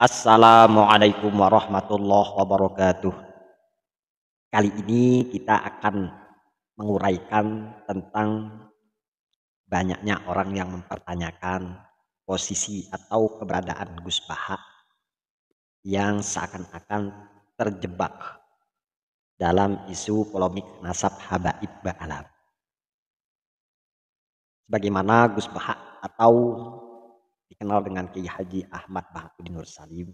Assalamualaikum warahmatullahi wabarakatuh. Kali ini kita akan menguraikan tentang banyaknya orang yang mempertanyakan posisi atau keberadaan Gus Baha yang seakan-akan terjebak dalam isu polemik nasab habaib ba'alam. Sebagaimana Gus Baha atau dikenal dengan Kiai Haji Ahmad Bahaduddin Nur Salim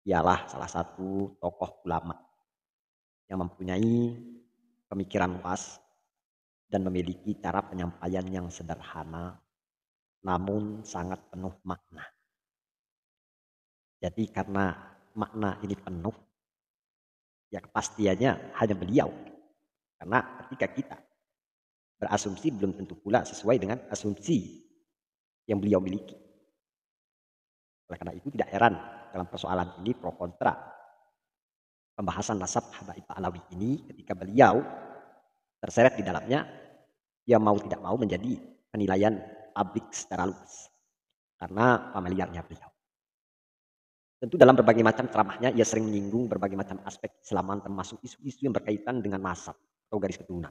ialah salah satu tokoh ulama yang mempunyai pemikiran luas dan memiliki cara penyampaian yang sederhana namun sangat penuh makna. Jadi karena makna ini penuh, ya kepastiannya hanya beliau. Karena ketika kita berasumsi belum tentu pula sesuai dengan asumsi yang beliau miliki. Oleh karena itu tidak heran dalam persoalan ini pro kontra pembahasan nasab habaib alawi ini ketika beliau terseret di dalamnya, ya mau tidak mau menjadi penilaian publik secara luas karena familiarnya beliau. Tentu dalam berbagai macam ceramahnya ia sering menyinggung berbagai macam aspek Islaman termasuk isu-isu yang berkaitan dengan nasab atau garis keturunan,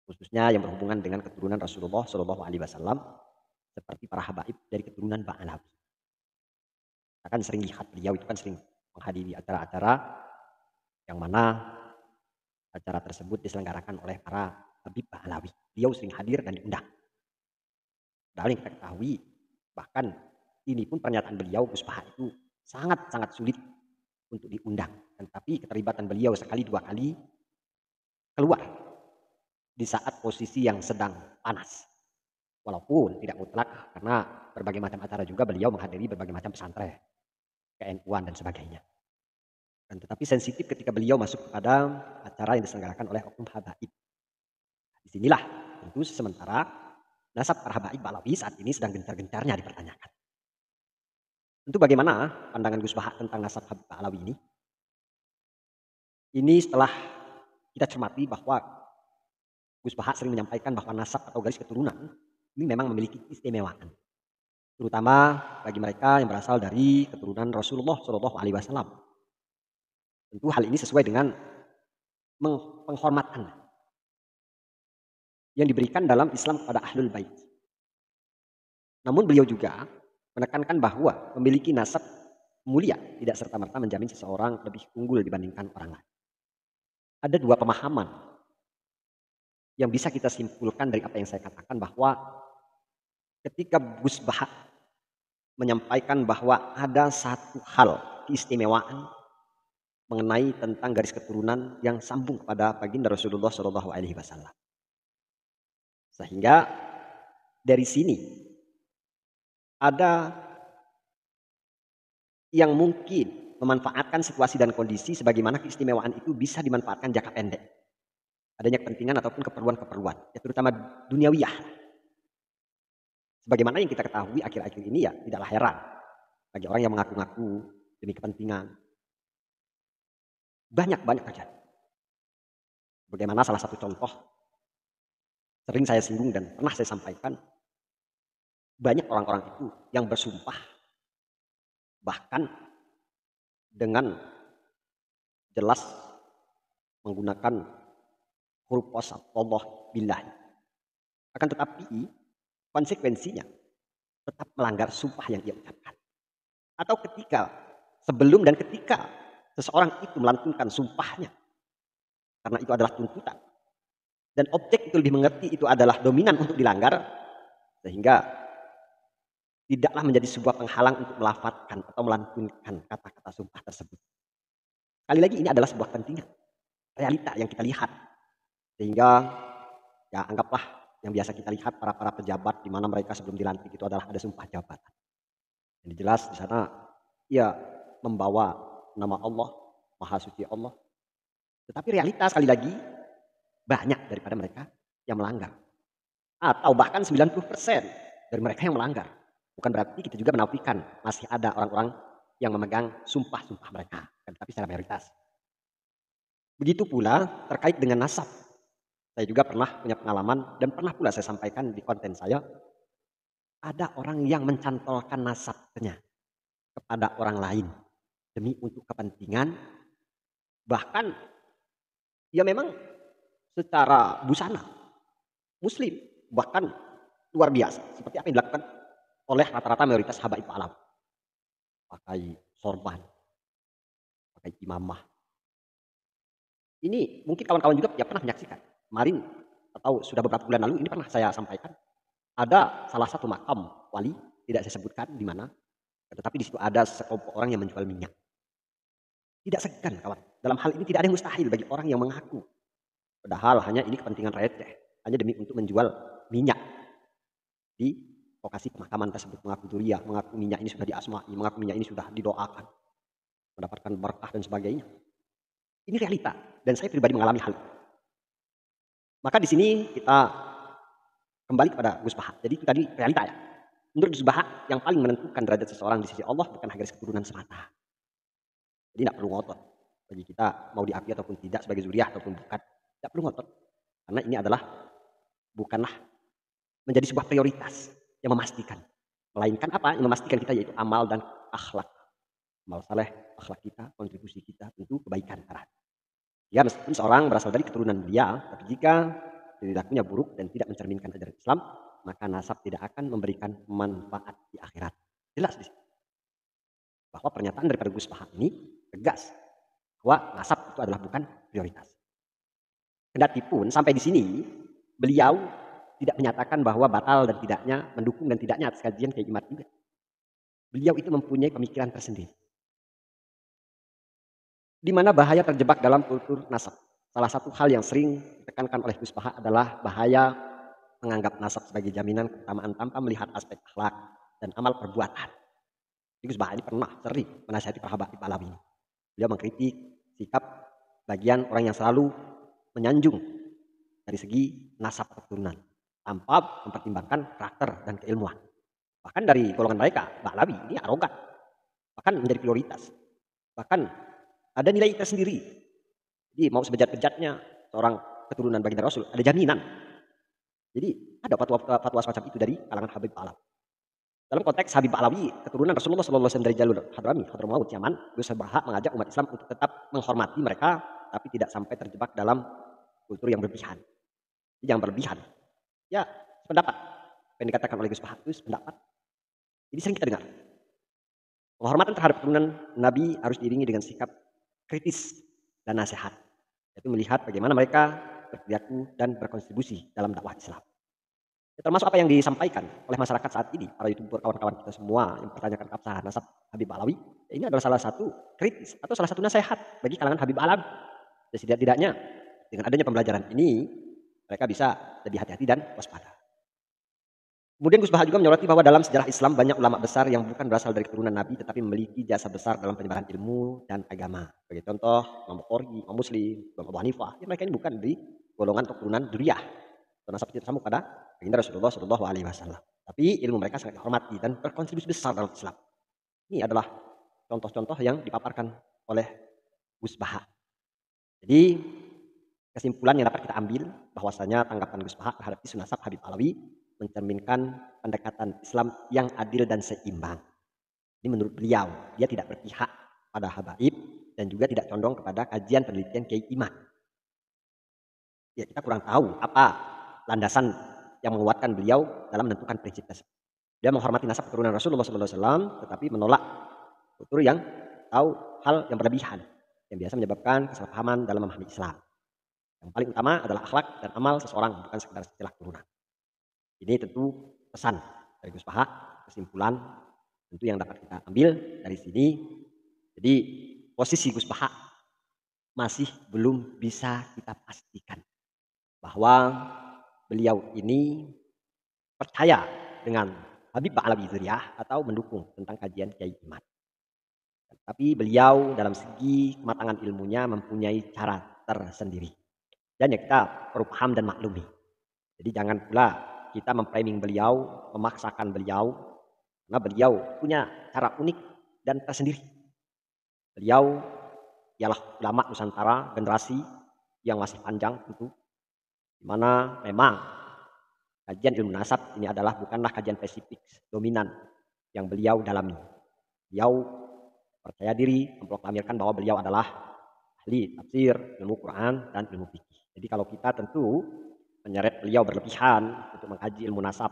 khususnya yang berhubungan dengan keturunan Rasulullah Shallallahu Alaihi Wasallam seperti para habaib dari keturunan Ba'alawi. Kita kan sering lihat beliau itu kan sering menghadiri acara-acara yang mana acara tersebut diselenggarakan oleh para habib Ba'alawi. Beliau sering hadir dan diundang. Padahal yang kita ketahui, bahkan ini pun pernyataan beliau Gus Baha itu sangat-sangat sulit untuk diundang. Dan tapi keterlibatan beliau sekali dua kali keluar di saat posisi yang sedang panas. Walaupun tidak mutlak karena berbagai macam acara juga beliau menghadiri berbagai macam pesantren, KNU-an dan sebagainya. Dan tetapi sensitif ketika beliau masuk kepada acara yang diselenggarakan oleh oknum habaib. Disinilah tentu sementara nasab para habaib Ba'alawi saat ini sedang gencar-gencarnya dipertanyakan. Tentu bagaimana pandangan Gus Baha tentang nasab Habib Ba'alawi ini? Ini setelah kita cermati bahwa Gus Baha sering menyampaikan bahwa nasab atau garis keturunan ini memang memiliki keistimewaan. Terutama bagi mereka yang berasal dari keturunan Rasulullah Shallallahu Alaihi Wasallam. Tentu hal ini sesuai dengan penghormatan yang diberikan dalam Islam kepada Ahlul Bait. Namun beliau juga menekankan bahwa memiliki nasab mulia tidak serta-merta menjamin seseorang lebih unggul dibandingkan orang lain. Ada dua pemahaman yang bisa kita simpulkan dari apa yang saya katakan bahwa ketika Gus Baha menyampaikan bahwa ada satu hal keistimewaan mengenai tentang garis keturunan yang sambung kepada baginda Rasulullah Shallallahu Alaihi Wasallam, sehingga dari sini ada yang mungkin memanfaatkan situasi dan kondisi sebagaimana keistimewaan itu bisa dimanfaatkan jangka pendek. Adanya kepentingan ataupun keperluan-keperluan, ya terutama duniawiyah. Sebagaimana yang kita ketahui akhir-akhir ini ya tidaklah heran bagi orang yang mengaku-ngaku demi kepentingan. Banyak terjadi. Bagaimana salah satu contoh sering saya singgung dan pernah saya sampaikan, banyak orang-orang itu yang bersumpah bahkan dengan jelas menggunakan huruf qasam Allah billahi. Akan tetapi konsekuensinya tetap melanggar sumpah yang ia ucapkan. Atau ketika sebelum dan ketika seseorang itu melantunkan sumpahnya, karena itu adalah tuntutan dan objek itu lebih mengerti itu adalah dominan untuk dilanggar, sehingga tidaklah menjadi sebuah penghalang untuk melafadzkan atau melantunkan kata-kata sumpah tersebut. Sekali lagi ini adalah sebuah kepentingan, realita yang kita lihat, sehingga ya anggaplah yang biasa kita lihat para pejabat di mana mereka sebelum dilantik itu adalah ada sumpah jabatan. Jadi jelas di sana ia membawa nama Allah, Maha Suci Allah. Tetapi realitas sekali lagi banyak daripada mereka yang melanggar. Atau bahkan 90% dari mereka yang melanggar. Bukan berarti kita juga menafikan masih ada orang-orang yang memegang sumpah-sumpah mereka. Tetapi secara mayoritas. Begitu pula terkait dengan nasab. Saya juga pernah punya pengalaman dan pernah pula saya sampaikan di konten saya. Ada orang yang mencantolkan nasabnya. kepada orang lain demi untuk kepentingan, bahkan ya memang secara busana muslim, bahkan luar biasa seperti apa yang dilakukan oleh rata-rata mayoritas habaib alam, pakai sorban, pakai imamah. Ini mungkin kawan-kawan juga ya pernah menyaksikan. Kemarin atau sudah beberapa bulan lalu ini pernah saya sampaikan. Ada salah satu makam wali, tidak saya sebutkan di mana, tetapi di situ ada sekelompok orang yang menjual minyak. Tidak segan kawan. Dalam hal ini tidak ada yang mustahil bagi orang yang mengaku. Padahal hanya ini kepentingan receh. Hanya demi untuk menjual minyak di lokasi pemakaman tersebut. Mengaku duriah, mengaku minyak ini sudah diasmai, mengaku minyak ini sudah didoakan. Mendapatkan berkah dan sebagainya. Ini realita. Dan saya pribadi mengalami hal itu. Maka di sini kita kembali kepada Gus Baha. Jadi itu tadi realita ya. Menurut Gus Baha, yang paling menentukan derajat seseorang di sisi Allah bukan garis keturunan semata. Jadi tidak perlu ngotot. Bagi kita mau diakui ataupun tidak sebagai zuriah ataupun bukan. Tidak perlu ngotot. Karena ini adalah bukanlah menjadi sebuah prioritas yang memastikan. Melainkan apa? Yang memastikan kita yaitu amal dan akhlak. Amal saleh, akhlak kita, kontribusi kita, tentu kebaikan arah. Ya meskipun seorang berasal dari keturunan mulia, tapi jika perilakunya buruk dan tidak mencerminkan ajaran Islam, maka nasab tidak akan memberikan manfaat di akhirat. Jelas di sini. Bahwa pernyataan daripada Gus Baha ini tegas bahwa nasab itu adalah bukan prioritas. Kendati pun sampai di sini beliau tidak menyatakan bahwa batal dan tidaknya, mendukung dan tidaknya atas kajian Kiai Imad juga. Beliau itu mempunyai pemikiran tersendiri. Di mana bahaya terjebak dalam kultur nasab. Salah satu hal yang sering ditekankan oleh Gus Baha adalah bahaya menganggap nasab sebagai jaminan keutamaan tanpa melihat aspek akhlak dan amal perbuatan. Gus Baha ini pernah sering menasihati para habaib alam ini. Beliau mengkritik sikap bagian orang yang selalu menyanjung dari segi nasab keturunan tanpa mempertimbangkan karakter dan keilmuan. Bahkan dari golongan mereka, Ba'lawi ini arogan, bahkan menjadi prioritas. Bahkan ada nilai tersendiri. Jadi mau sebejat-bejatnya seorang keturunan baginda Rasul, ada jaminan. Jadi ada fatwa semacam itu dari kalangan Habib Alam. Dalam konteks Habib Alawi, keturunan Rasulullah SAW dari jalur Hadrami, Hadramaut, Yaman, Gus Baha mengajak umat Islam untuk tetap menghormati mereka, tapi tidak sampai terjebak dalam kultur yang berlebihan. Jadi yang berlebihan. Ya, pendapat. Yang dikatakan oleh Gus Baha itu pendapat. Jadi sering kita dengar. Penghormatan terhadap keturunan Nabi harus diiringi dengan sikap kritis dan nasihat. Yaitu melihat bagaimana mereka berperilaku dan berkontribusi dalam dakwah Islam. Ya, termasuk apa yang disampaikan oleh masyarakat saat ini, para youtuber kawan-kawan kita semua yang mempertanyakan keabsahan nasab Habib Alawi, ya ini adalah salah satu kritis atau salah satu nasihat bagi kalangan Habib Alam. Dan setidak-tidaknya dengan adanya pembelajaran ini, mereka bisa lebih hati-hati dan waspada. Kemudian Gus Baha juga menyoroti bahwa dalam sejarah Islam banyak ulama besar yang bukan berasal dari keturunan Nabi tetapi memiliki jasa besar dalam penyebaran ilmu dan agama. Sebagai contoh, Imam Bukhari, Imam Muslim, Imam Abu Hanifah. Ya, mereka ini bukan dari golongan atau keturunan dzurriyyah atau nasab tidak sama pada baginda Rasulullah Shallallahu Alaihi Wasallam. Tapi ilmu mereka sangat dihormati dan berkontribusi besar dalam Islam. Ini adalah contoh-contoh yang dipaparkan oleh Gus Baha. Jadi kesimpulan yang dapat kita ambil bahwasanya tanggapan Gus Baha terhadap isu nasab Habib Alawi mencerminkan pendekatan Islam yang adil dan seimbang. Ini menurut beliau, dia tidak berpihak pada habaib dan juga tidak condong kepada kajian penelitian Kiai Imad. Ya, kita kurang tahu apa landasan yang menguatkan beliau dalam menentukan prinsip tersebut. Dia menghormati nasab keturunan Rasulullah SAW, tetapi menolak kultur yang tahu hal yang berlebihan, yang biasa menyebabkan kesalahpahaman dalam memahami Islam. Yang paling utama adalah akhlak dan amal seseorang, bukan sekedar istilah keturunan. Ini tentu pesan dari Gus Baha, kesimpulan tentu yang dapat kita ambil dari sini. Jadi posisi Gus Baha masih belum bisa kita pastikan bahwa beliau ini percaya dengan Habib Alawi Dzurriyyah atau mendukung tentang kajian Kiai Imad. Tapi beliau dalam segi kematangan ilmunya mempunyai cara tersendiri. Dan ya kita perlu paham dan maklumi. Jadi jangan pula kita memframing beliau, memaksakan beliau, karena beliau punya cara unik dan tersendiri. Beliau ialah ulama Nusantara generasi yang masih panjang tentu, di mana memang kajian ilmu nasab ini adalah bukanlah kajian spesifik dominan yang beliau dalami. Beliau percaya diri memproklamirkan bahwa beliau adalah ahli tafsir, ilmu Quran, dan ilmu fikih. Jadi kalau kita tentu menyeret beliau berlebihan untuk mengkaji ilmu nasab,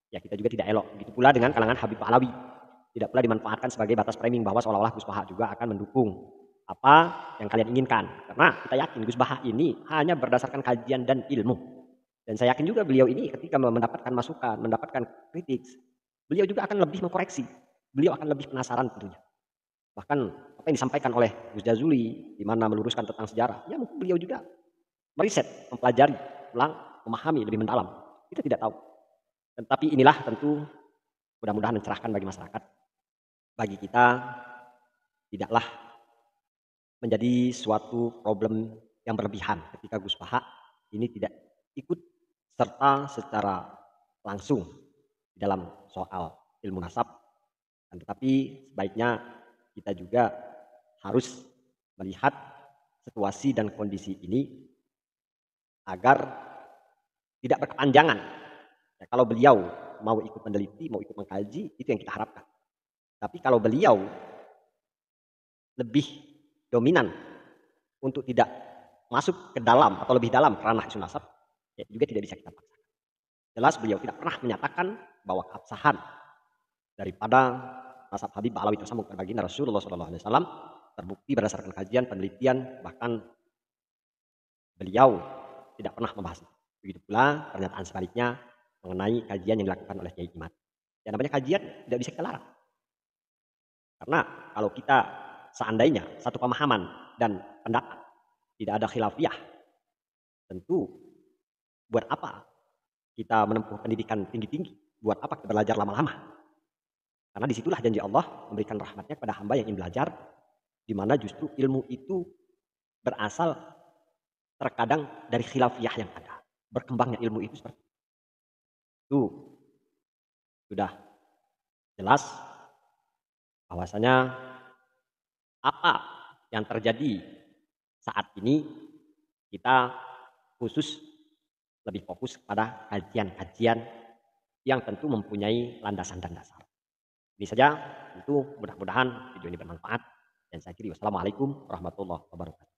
ya kita juga tidak elok. Begitu pula dengan kalangan Habib Pahlawi. Tidak pula dimanfaatkan sebagai batas framing bahwa seolah-olah Gus Baha juga akan mendukung apa yang kalian inginkan. Karena kita yakin Gus Baha ini hanya berdasarkan kajian dan ilmu. Dan saya yakin juga beliau ini ketika mendapatkan masukan, mendapatkan kritik, beliau juga akan lebih mengkoreksi. Beliau akan lebih penasaran tentunya. Bahkan apa yang disampaikan oleh Gus Jazuli, di mana meluruskan tentang sejarah, ya mungkin beliau juga meriset, mempelajari, ulang, memahami lebih mendalam. Kita tidak tahu. Tapi inilah tentu mudah-mudahan mencerahkan bagi masyarakat. Bagi kita tidaklah menjadi suatu problem yang berlebihan ketika Gus Baha ini tidak ikut serta secara langsung di dalam soal ilmu nasab. Tetapi sebaiknya kita juga harus melihat situasi dan kondisi ini agar tidak berkepanjangan. Ya, kalau beliau mau ikut meneliti, mau ikut mengkaji, itu yang kita harapkan. Tapi kalau beliau lebih dominan untuk tidak masuk ke dalam atau lebih dalam ranah isu nasab, ya juga tidak bisa kita paksa. Jelas beliau tidak pernah menyatakan bahwa keabsahan daripada nasab Habib Pahlawi tersambung pada baginda Rasulullah SAW terbukti berdasarkan kajian, penelitian, bahkan beliau tidak pernah membahas. Begitu pula pernyataan sebaliknya mengenai kajian yang dilakukan oleh Kiai Imad. Yang namanya kajian tidak bisa kita larang. Karena kalau kita seandainya satu pemahaman dan pendapat tidak ada khilafiyah, tentu buat apa kita menempuh pendidikan tinggi-tinggi? Buat apa kita belajar lama-lama? Karena disitulah janji Allah memberikan rahmatnya kepada hamba yang ingin belajar, di mana justru ilmu itu berasal terkadang dari khilafiyah yang ada. Berkembangnya ilmu itu seperti itu. Sudah jelas bahwasanya apa yang terjadi saat ini kita khusus lebih fokus pada kajian-kajian yang tentu mempunyai landasan dan dasar. Ini saja, tentu mudah-mudahan video ini bermanfaat dan saya kira wassalamualaikum warahmatullahi wabarakatuh.